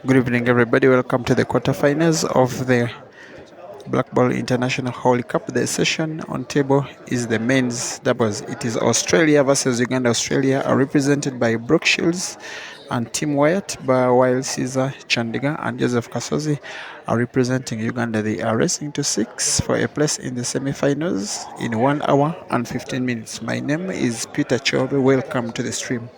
Good evening, everybody. Welcome to the quarterfinals of the Black Ball International Hawley Cup. The session on table is the men's doubles. It is Australia versus Uganda. Australia are represented by Brooke Shields and Tim Wyatt, while Caesar Chandiga and Joseph Kasozi are representing Uganda. They are racing to 6 for a place in the semi-finals in 1 hour and 15 minutes. My name is Peter Chobe. Welcome to the stream.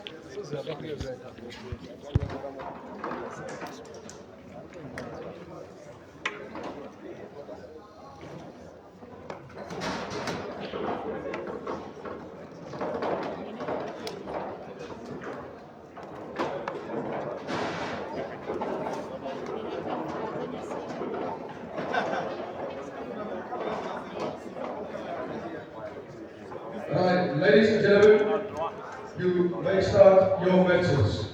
Right, ladies and gentlemen, you may start your matches.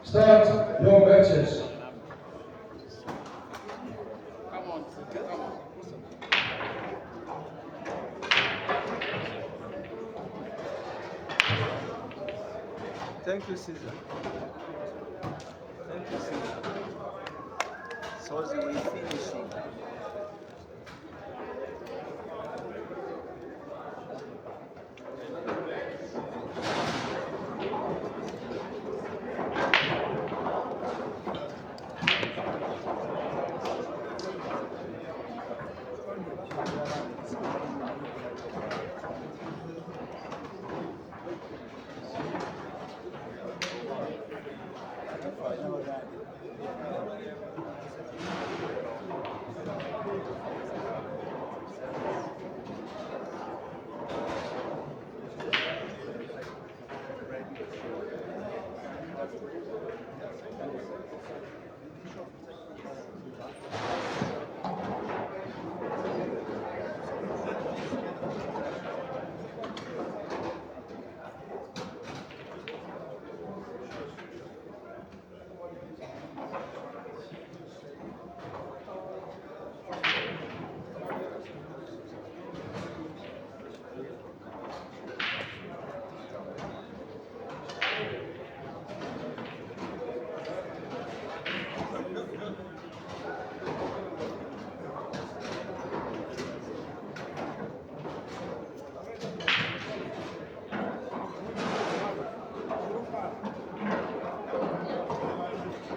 Start your matches. Thank you, Caesar. Thank you, Caesar. So we finishing.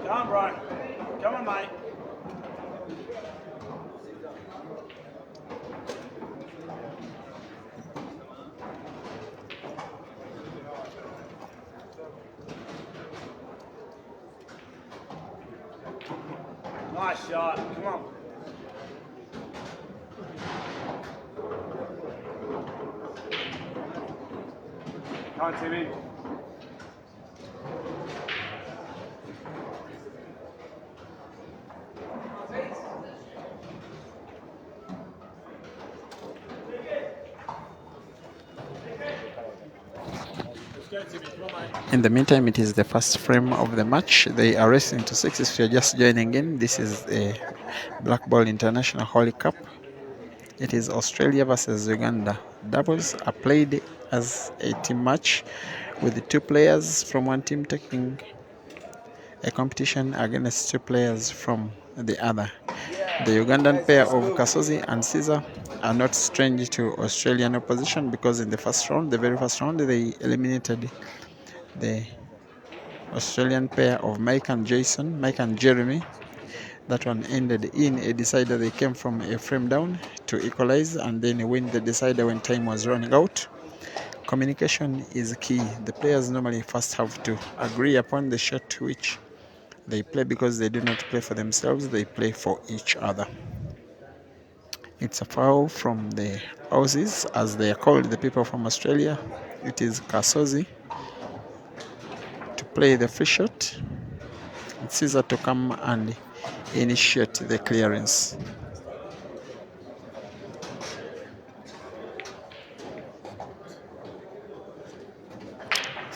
Come on, Brian. Come on, mate. Nice shot. Come on. Come on, Timmy. In the meantime, it is the first frame of the match. They are racing to 6. If you're just joining in, this is the Black Ball International Hawley Cup. It is Australia versus Uganda. Doubles are played as a team match with the 2 players from one team taking a competition against 2 players from the other. The Ugandan pair of Kasozi and Caesar are not strange to Australian opposition because in the first round, the very first round, they eliminated the Australian pair of Mike and Jeremy. That one ended in a decider. They came from a frame down to equalize and then win the decider when time was running out. Communication is key. The players normally first have to agree upon the shot which they play because they do not play for themselves, they play for each other. It's a foul from the Aussies, as they are called, the people from Australia. It is Kasozi to play the free shot. It's Caesar to come and initiate the clearance.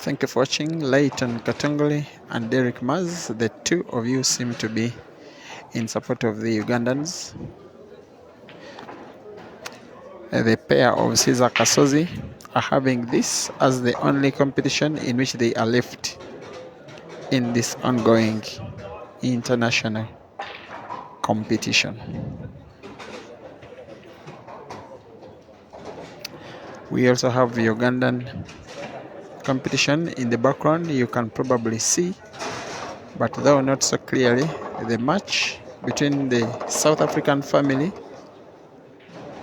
Thank you for watching. Leighton Katongole and Derek Maz, the two of you seem to be in support of the Ugandans. The pair of Caesar Kasozi are having this as the only competition in which they are left in this ongoing international competition. We also have the Ugandan competition in the background. You can probably see, but though not so clearly, the match between the South African family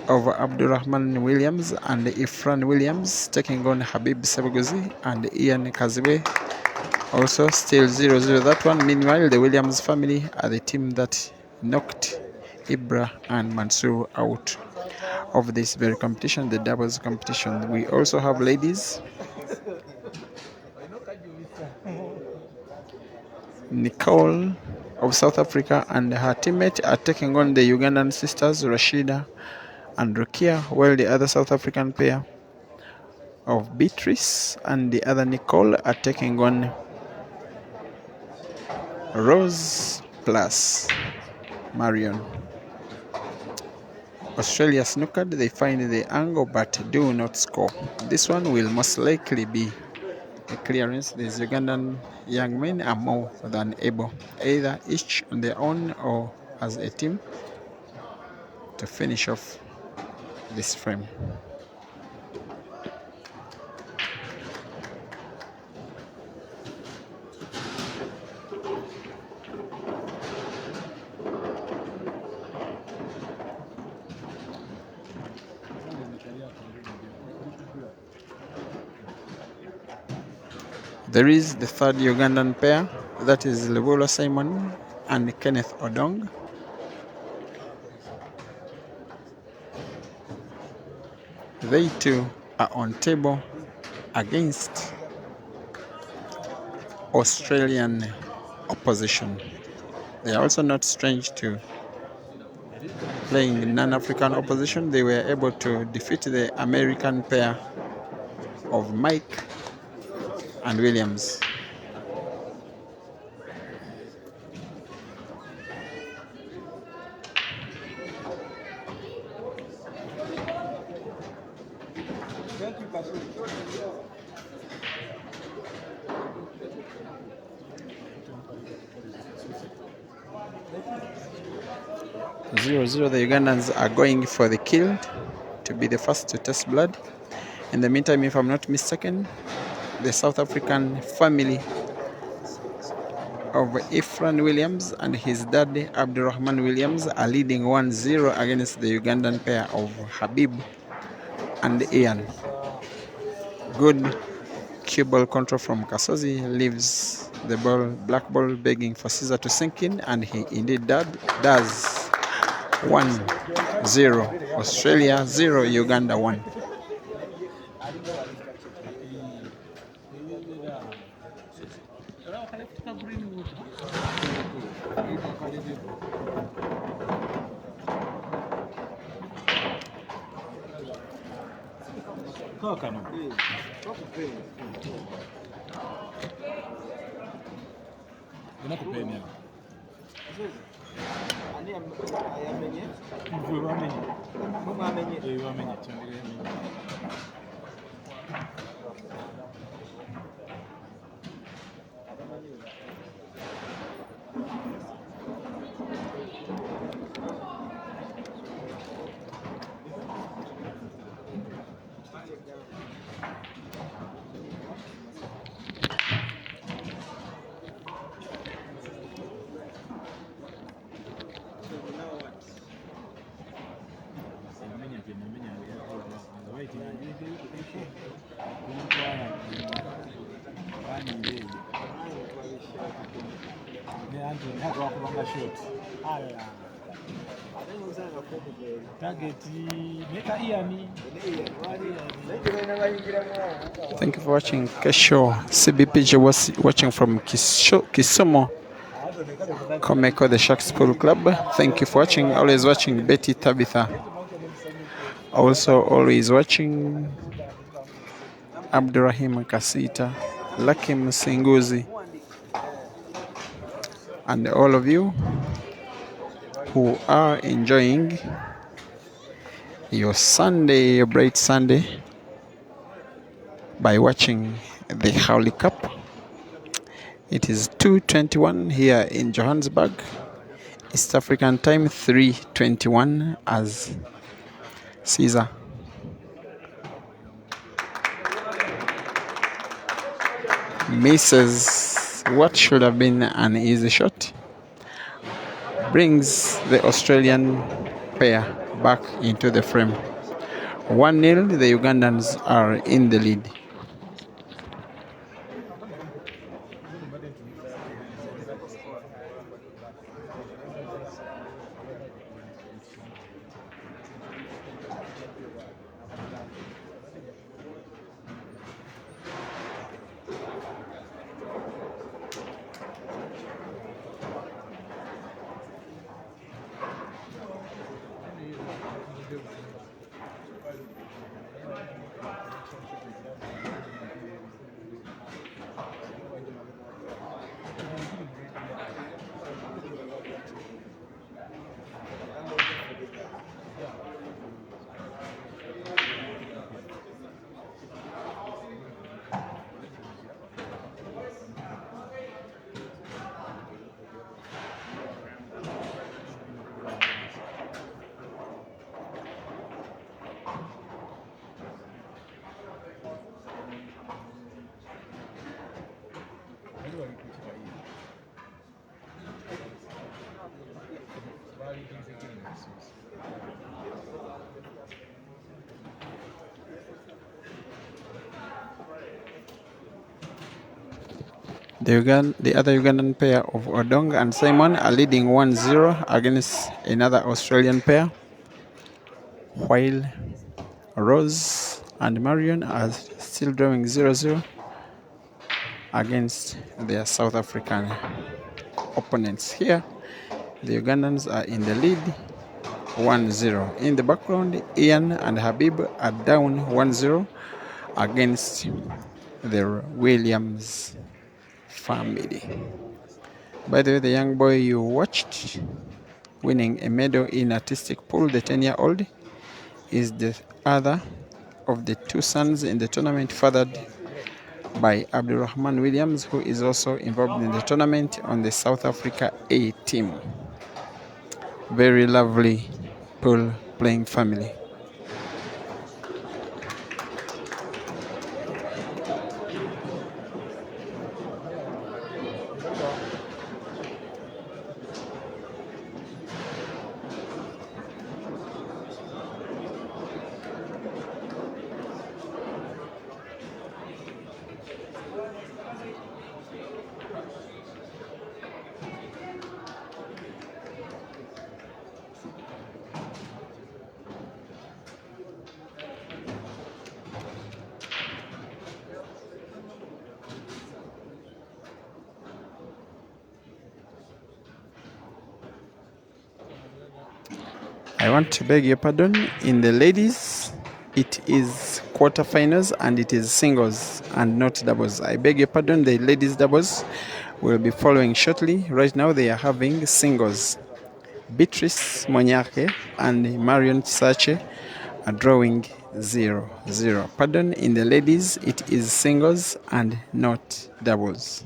of Abdurrahman Williams and Ifran Williams taking on Habib Sebuguzi and Ian Kaziwe. Also still 0-0 that one. Meanwhile, the Williams family are the team that knocked Ibra and Mansour out of this very competition, the doubles competition. We also have ladies. Nicole of South Africa and her teammate are taking on the Ugandan sisters Rashida and Rukia, while the other South African pair of Beatrice and the other Nicole are taking on Rose plus Marion. Australia snookered, they find the angle but do not score. This one will most likely be a clearance. These Ugandan young men are more than able, either each on their own or as a team, to finish off this frame. There is the third Ugandan pair, that is Lebola Simon and Kenneth Odong. They too are on table against Australian opposition. They are also not strange to playing non-African opposition. They were able to defeat the American pair of Mike and Williams. Zero, the Ugandans are going for the kill to be the first to test blood. In the meantime, if I'm not mistaken, the South African family of Ifran Williams and his dad Abdurrahman Williams are leading 1-0 against the Ugandan pair of Habib and Ian. Good cue ball control from Kasozi leaves the ball, black ball, begging for Caesar to sink in, and he indeed does. 1-0 Australia, 0 Uganda 1. Thank you for watching. Kesho CBPJ was watching from Kisumu Komeko, the Sharks Pool Club. Thank you for watching. Always watching Betty Tabitha. Also always watching Abdurrahim Kasita. Lucky Msinguzi, and all of you who are enjoying your Sunday, your bright Sunday, by watching the Hawley Cup. It is 2:21 here in Johannesburg, East African time 3:21 as Caesar misses what should have been an easy shot, brings the Australian pair back into the frame. 1-0, the Ugandans are in the lead. The other Ugandan pair of Odong and Simon are leading 1-0 against another Australian pair, while Rose and Marion are still drawing 0-0 against their South African opponents. Here, the Ugandans are in the lead 1-0. In the background, Ian and Habib are down 1-0 against the Williams family. By the way, the young boy you watched winning a medal in artistic pool, the 10-year-old, is the other of the two sons in the tournament fathered by Abdulrahman Williams, who is also involved in the tournament on the South Africa A team. Very lovely pool playing family. I want to beg your pardon. In the ladies, it is quarterfinals and it is singles and not doubles. I beg your pardon. The ladies doubles will be following shortly. Right now, they are having singles. Beatrice Monyake and Marion Sache are drawing 0-0. Pardon, in the ladies, it is singles and not doubles.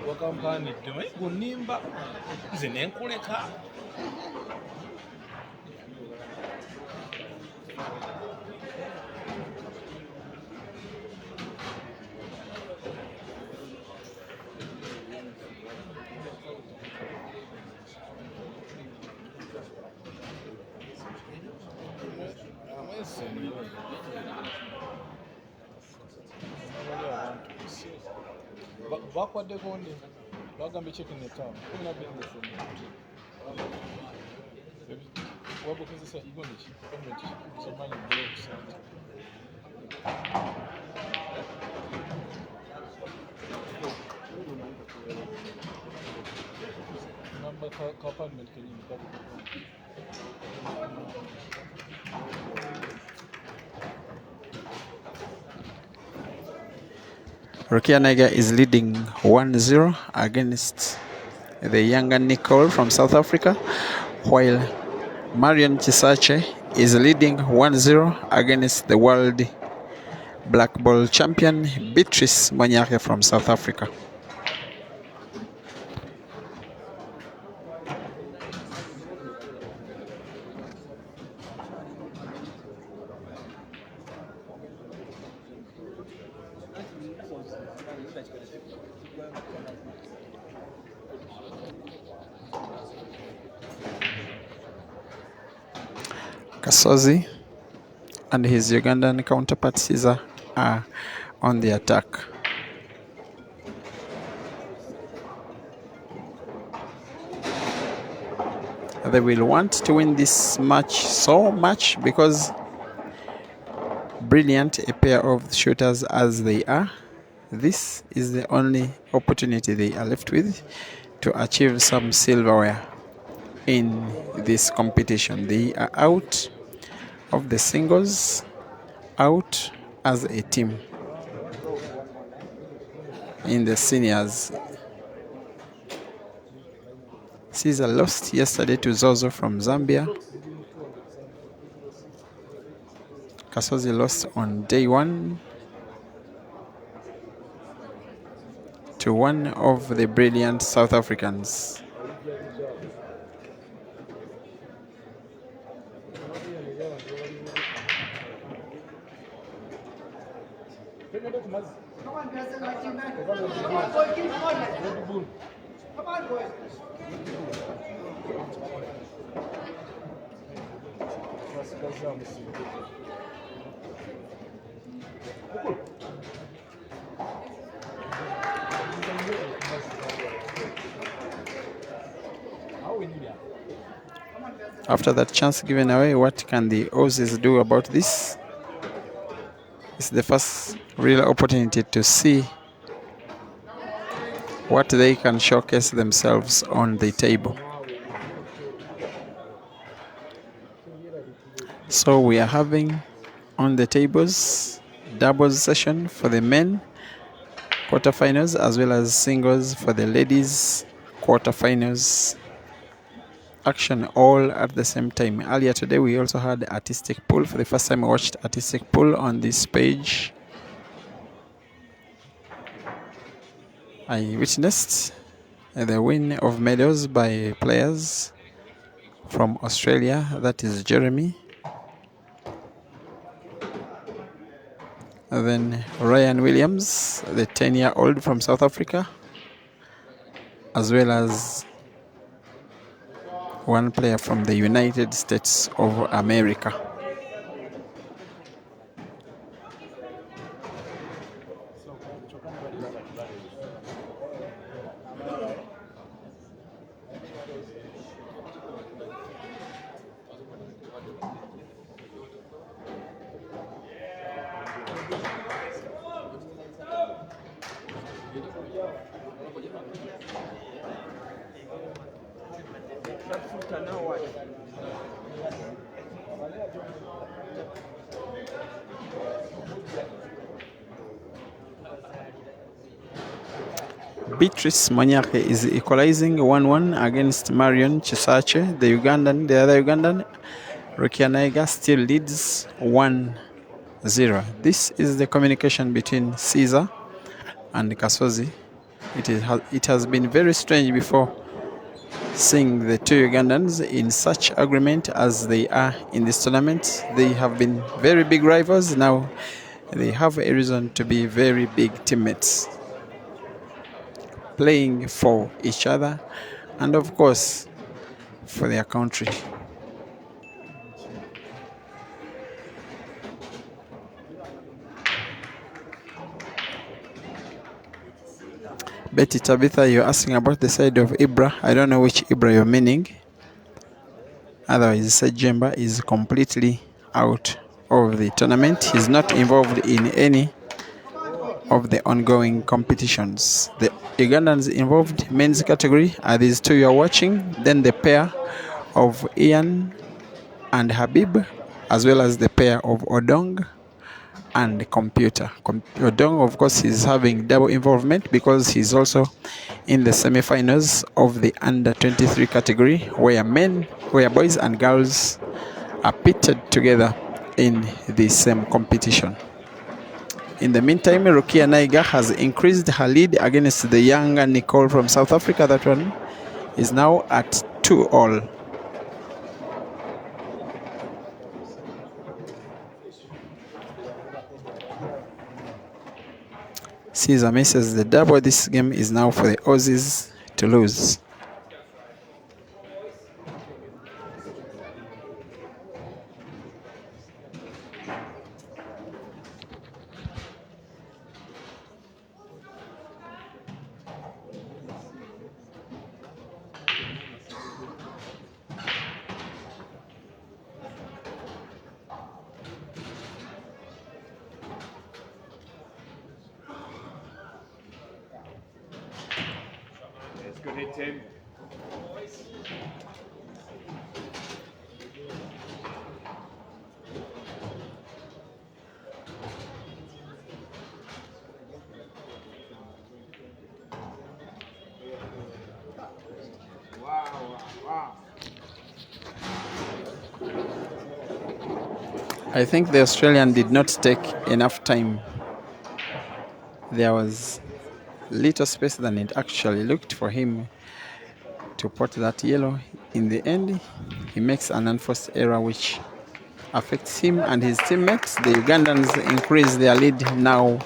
wakampanidde naye gunimba nze nenkuleka bakwadde kondi bagambye chicken etaano kulina business wabukozesa igoneki gavumenti somanyi blokusente namba ka apartment kenyini kali Rukia Niger is leading 1-0 against the younger Nicole from South Africa, while Marion Chisache is leading 1-0 against the world black ball champion Beatrice Monyake from South Africa. Kasozi and his Ugandan counterpart Caesar are on the attack. They will want to win this match so much because brilliant a pair of shooters as they are, this is the only opportunity they are left with to achieve some silverware in this competition. They are out of the singles, out as a team in the seniors. Caesar lost yesterday to Zozo from Zambia. Kasozi lost on day one to one of the brilliant South Africans. After that chance given away, what can the Aussies do about this? It's the first real opportunity to see what they can showcase themselves on the table. So we are having on the tables doubles session for the men quarterfinals as well as singles for the ladies quarterfinals. Action all at the same time. Earlier today we also had artistic pool. For the first time I watched artistic pool on this page. I witnessed the win of medals by players from Australia, that is Jeremy. And then Ryan Williams, the 10-year-old from South Africa, as well as one player from the United States of America. Beatrice Monyake is equalizing 1-1 against Marion Chisache, the other Ugandan. Rukia Niger still leads 1-0. This is the communication between Caesar and Kasozi. It has been very strange before seeing the two Ugandans in such agreement as they are in this tournament. They have been very big rivals. Now they have a reason to be very big teammates, playing for each other and of course for their country. Betty Tabitha, you're asking about the side of Ibra. I don't know which Ibra you're meaning. Otherwise, Sejemba is completely out of the tournament. He's not involved in any of the ongoing competitions. The Ugandans involved men's category are these two you're watching, then the pair of Ian and Habib, as well as the pair of Odong and Computer. Odong, of course, is having double involvement because he's also in the semi-finals of the under-23 category, where boys and girls are pitted together in the same competition. In the meantime, Rukia Naiga has increased her lead against the younger Nicole from South Africa. That one is now at 2-all. Caesar misses the double. This game is now for the Aussies to lose. It's good hit, Tim. Wow. I think the Australian did not take enough time. There was little space than it actually looked for him to pot that yellow. In the end, he makes an unforced error which affects him and his teammates. The Ugandans increase their lead now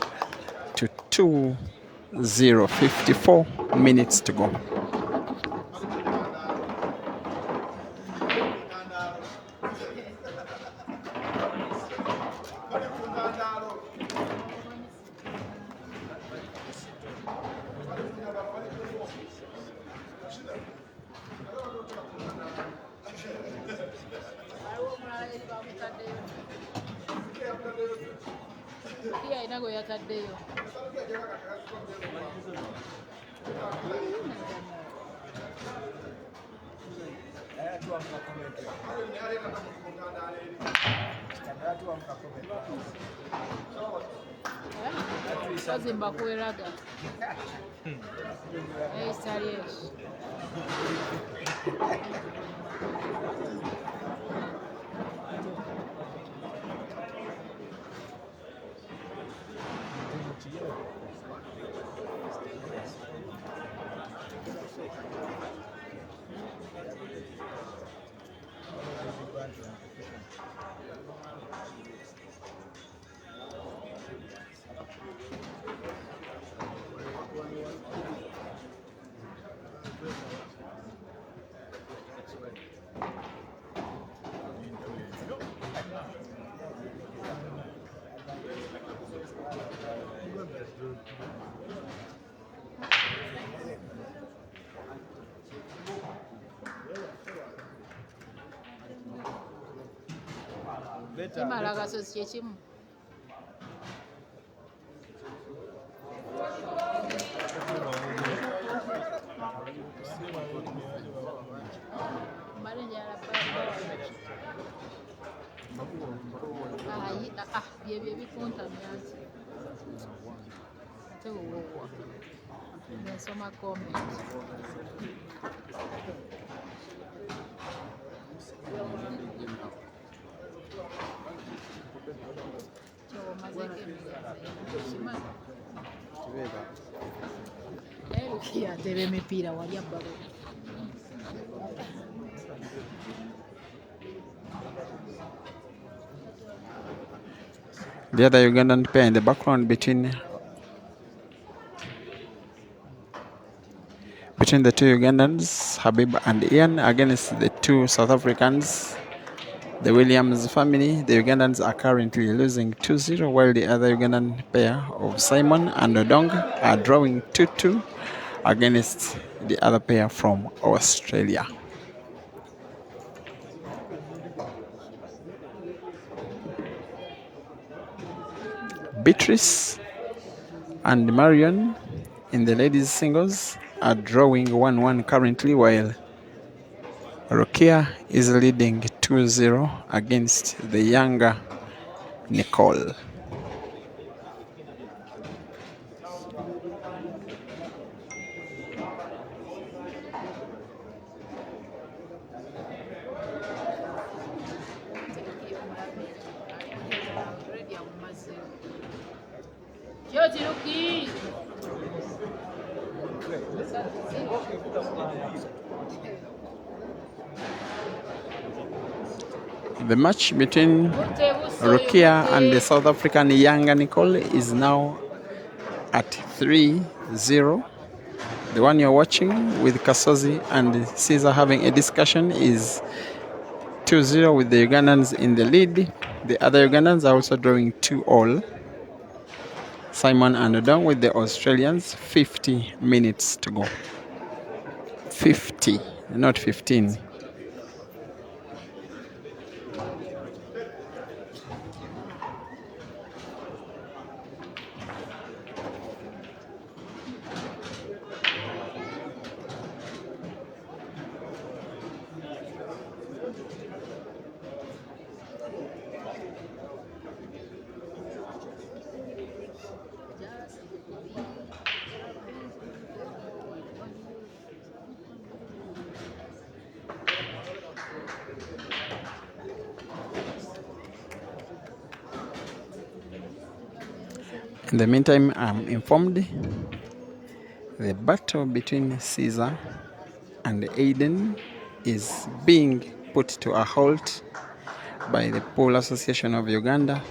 to 2-0, 54 minutes to go. The other Ugandan pair in the background between the two Ugandans, Habib and Ian, against the two South Africans, the Williams family. The Ugandans are currently losing 2-0, while the other Ugandan pair of Simon and Odong are drawing 2-2 against the other pair from Australia. Beatrice and Marion in the ladies singles are drawing 1-1 currently, while Rokia is leading 2-0 against the younger Nicole. The match between Rokia and the South African younger Nicole is now at 3-0. The one you're watching with Kasozi and Caesar having a discussion is 2-0 with the Ugandans in the lead. The other Ugandans are also drawing 2-all. Simon and Odong with the Australians, 50 minutes to go. 50, not 15. In the meantime, I'm informed the battle between Caesar and Aiden is being put to a halt by the Pool Association of Uganda.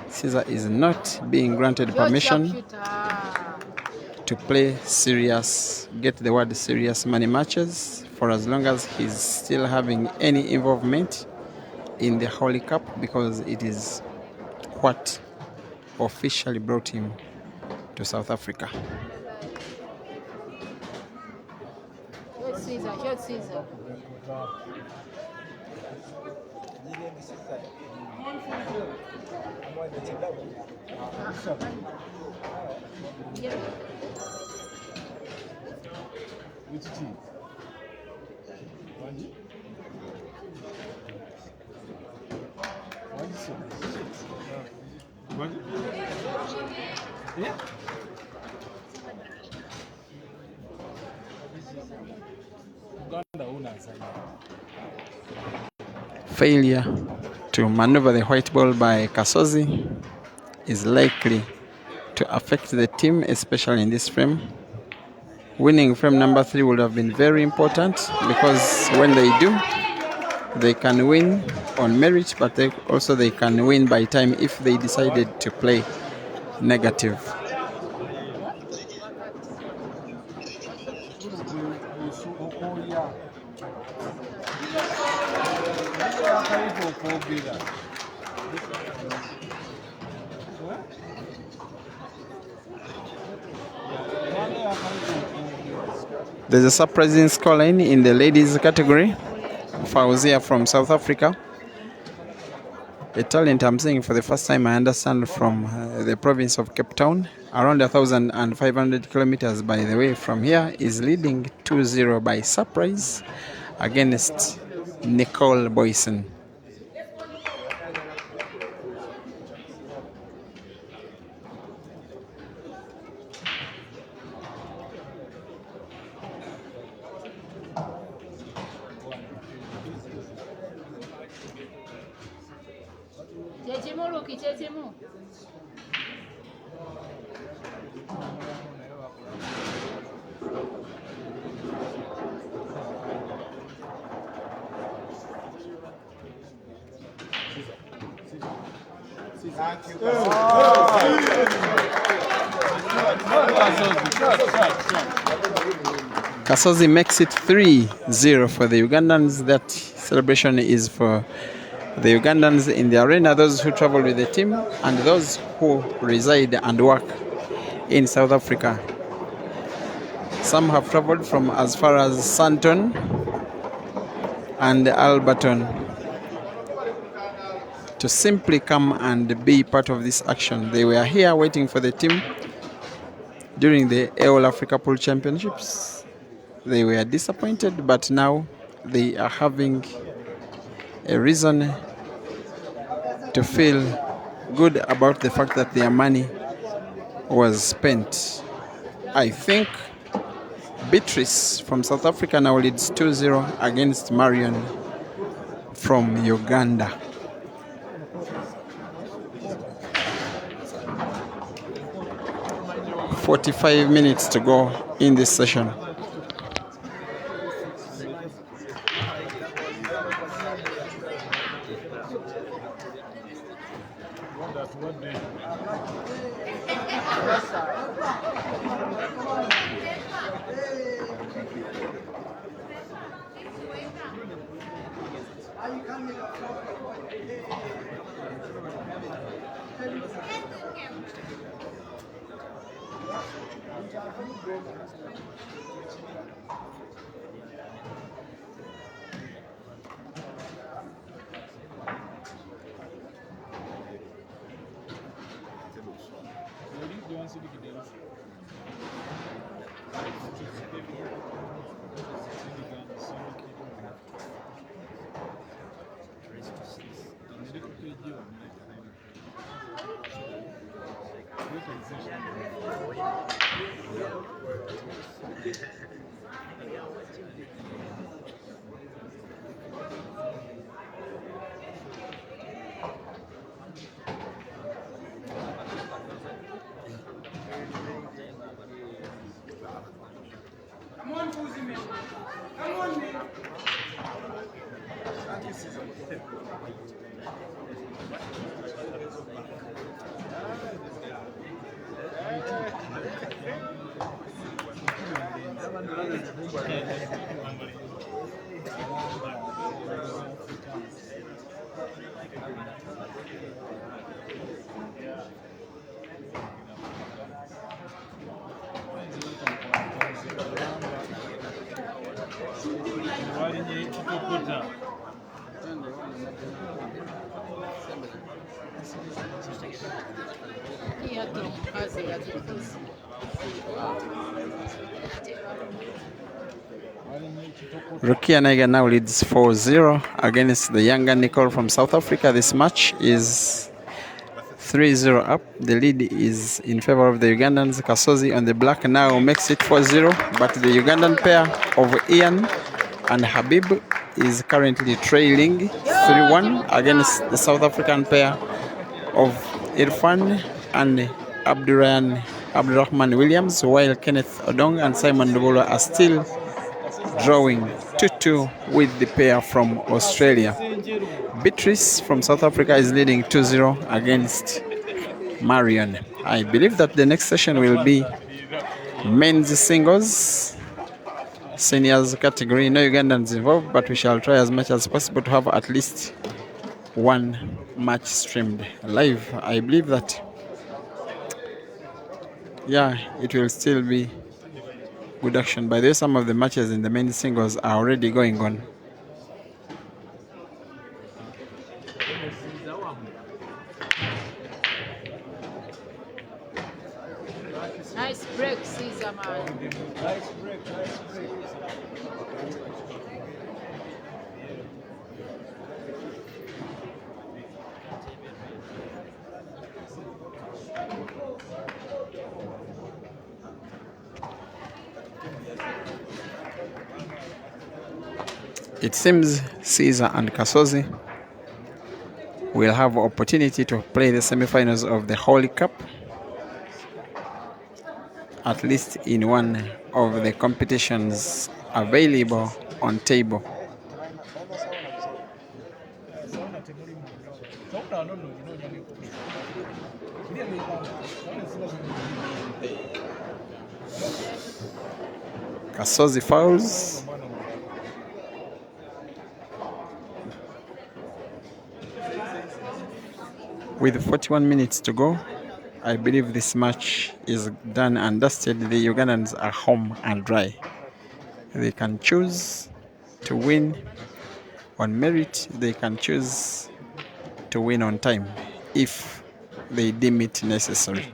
Caesar is not being granted permission to play serious, get the word serious money matches for as long as he's still having any involvement in the Hawley Cup, because it is what officially brought him to South Africa. Failure to maneuver the white ball by Kasozi is likely to affect the team, especially in this frame. Winning frame number 3 would have been very important, because when they do, they can win on merit, but they can win by time if they decided to play negative. There's a surprising scoreline in the ladies category. Fauzia from South Africa, a talent I'm seeing for the first time, I understand, from the province of Cape Town, around 1,500 kilometers by the way from here, is leading 2-0 by surprise against Nicole Boyson. Kasozi makes it 3-0 for the Ugandans. That celebration is for the Ugandans in the arena, those who travel with the team, and those who reside and work in South Africa. Some have traveled from as far as Santon and Alberton to simply come and be part of this action. They were here waiting for the team during the AOL Africa Pool Championships. They were disappointed, but now they are having a reason to feel good about the fact that their money was spent. I think Beatrice from South Africa now leads 2-0 against Marion from Uganda. "45 minutes to go in this session." Rukia Naiga now leads 4-0 against the younger Nicole from South Africa. This match is 3-0 up. The lead is in favor of the Ugandans. Kasozi on the black now makes it 4-0, but the Ugandan pair of Ian and Habib is currently trailing 3-1 against the South African pair of Irfan and Abdurrahman Williams, while Kenneth Odong and Simon Ndubolo are still drawing 2-2 with the pair from Australia. Beatrice from South Africa is leading 2-0 against Marion. I believe that the next session will be men's singles, seniors category. No Ugandans involved, but we shall try as much as possible to have at least one match streamed live. I believe that, yeah, it will still be good action. By the way, some of the matches in the men's singles are already going on. Nice break, Caesar, man. Nice break, nice break. It seems Caesar and Kasozi will have opportunity to play the semi-finals of the Hawley Cup, at least in one of the competitions available on table. Kasozi fouls. With 41 minutes to go, I believe this match is done and dusted. The Ugandans are home and dry. They can choose to win on merit. They can choose to win on time if they deem it necessary.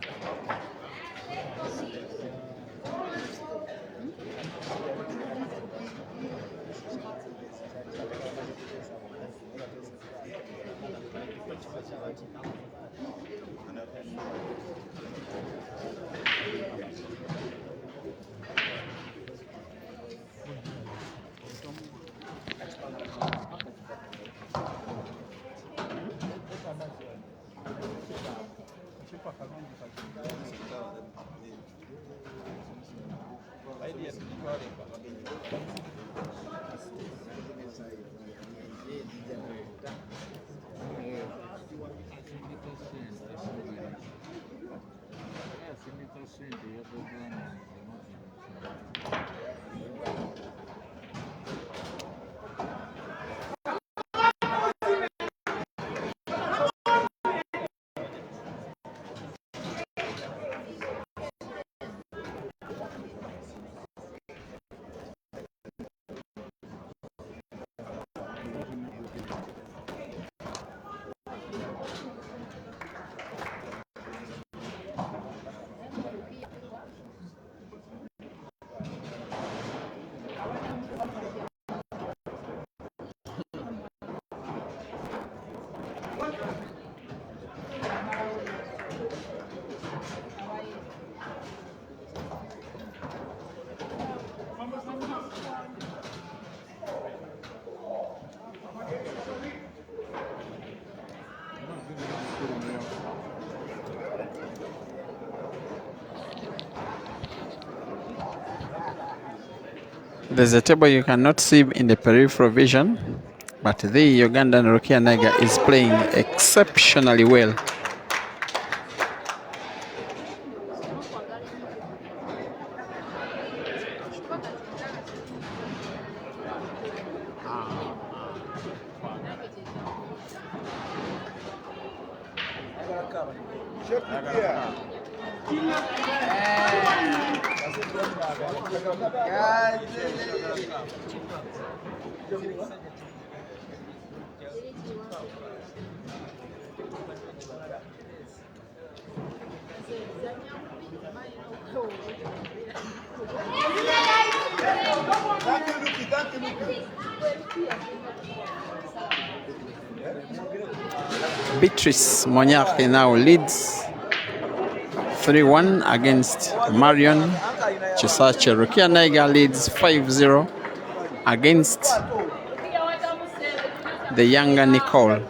There's a table you cannot see in the peripheral vision, but the Ugandan Rukia Naga is playing exceptionally well. Beatrice Monyake now leads 3-1 against Marion Chisache. Rukia Naiga leads 5-0 against the younger Nicole.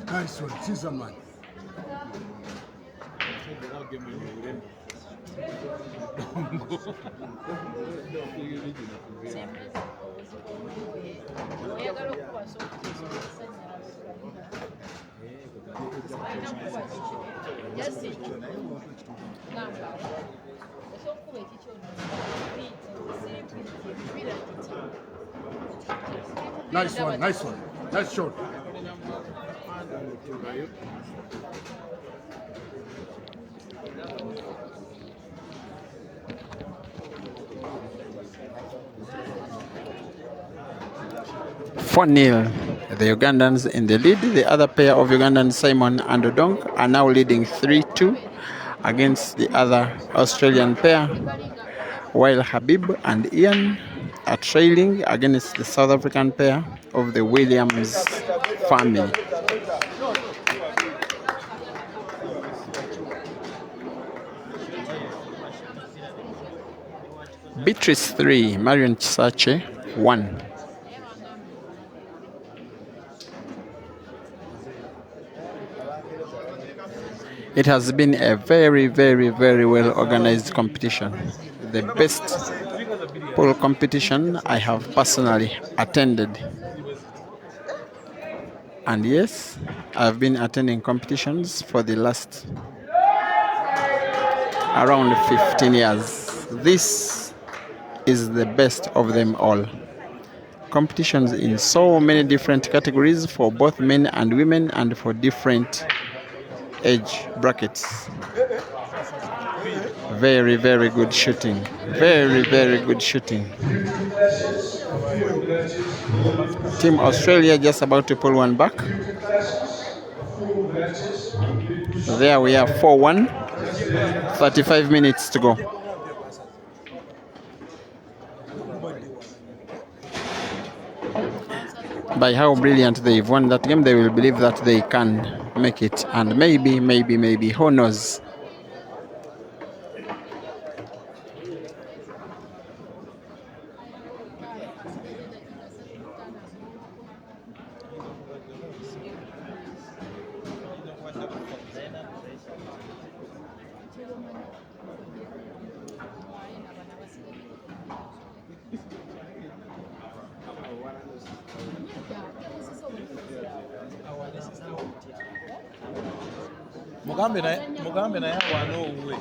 Nice one, Caesar man. Nice one, nice one. Nice shot. 4-0. The Ugandans in the lead. The other pair of Ugandans, Simon and Odong, are now leading 3-2 against the other Australian pair, while Habib and Ian are trailing against the South African pair of the Williams family. Beatrice 3, Marion Chisache 1. It has been a very, very, very well organized competition. The best pole competition I have personally attended. And yes, I've been attending competitions for the last around 15 years. This is the best of them all. Competitions in so many different categories for both men and women and for different age brackets. Very, very good shooting. Very, very good shooting. Team Australia just about to pull one back. There we are, 4-1. 35 minutes to go. By how brilliant they've won that game, they will believe that they can make it. And maybe, who knows? Mugambe na yawana ouwe.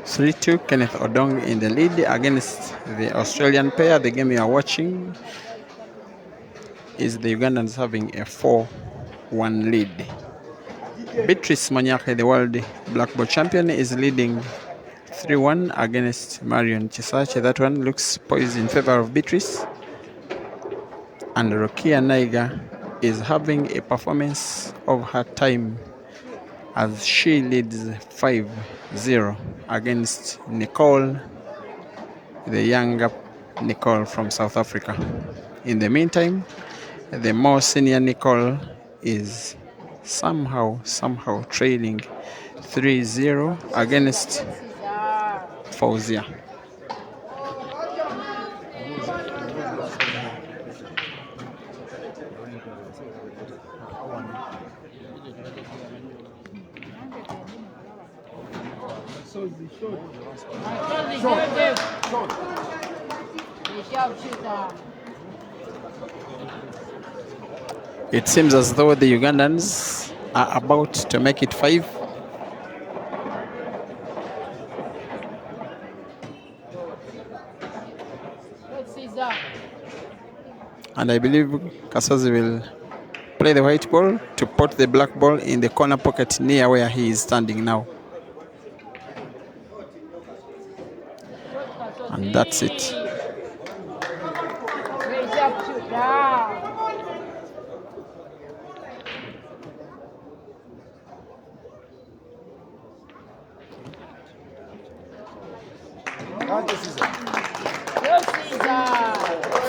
Three-two, Kenneth Odong in the lead against the Australian pair. The game you are watching is the Ugandans having a 4-1 lead. Beatrice Monyake, the world blackball champion, is leading 3-1 against Marion Chisache. That one looks poised in favor of Beatrice. And Rokia Naiga is having a performance of her time as she leads 5-0 against Nicole, the younger Nicole from South Africa. In the meantime, the more senior Nicole is somehow trailing 3-0 against Fauzia. It seems as though the Ugandans are about to make it 5. And I believe Kasozi will play the white ball to put the black ball in the corner pocket near where he is standing now. And that's it. Caesar.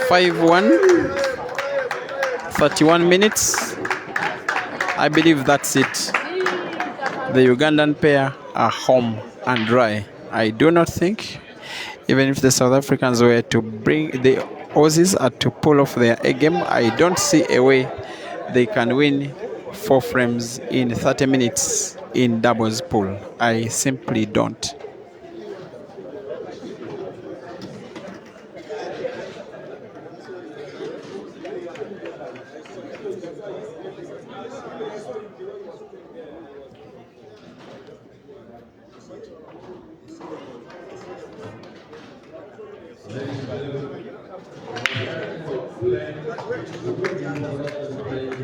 5-1, 31 minutes. I believe that's it. The Ugandan pair are home and dry. I do not think, even if the South Africans were to bring the Aussies are to pull off their A game, I don't see a way they can win 4 frames in 30 minutes in doubles pool. I simply don't. Ladies and gentlemen, playing Uganda versus playing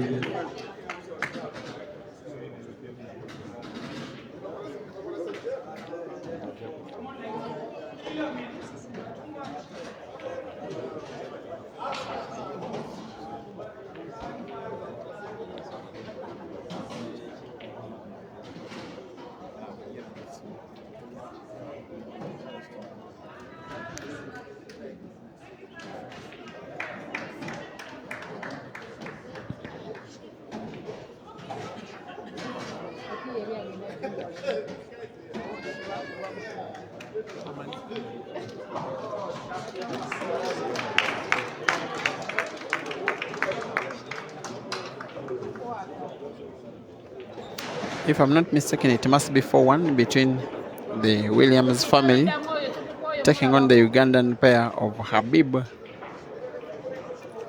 If I'm not mistaken, it must be 4-1 between the Williams family taking on the Ugandan pair of Habib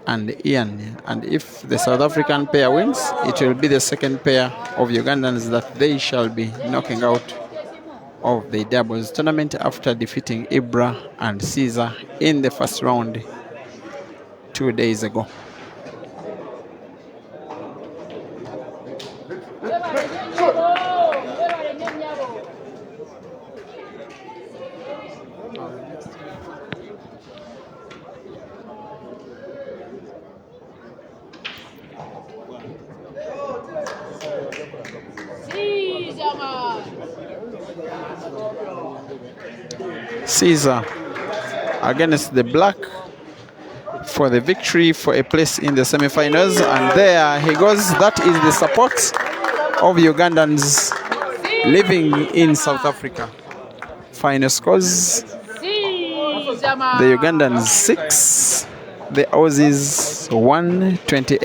and Ian. And if the South African pair wins, it will be the second pair of Ugandans that they shall be knocking out of the doubles tournament after defeating Ibra and Caesar in the first round 2 days ago. Caesar against the black for the victory for a place in the semi-finals, and there he goes. That is the support of Ugandans living in South Africa. Final scores: the Ugandans 6, the Aussies 128.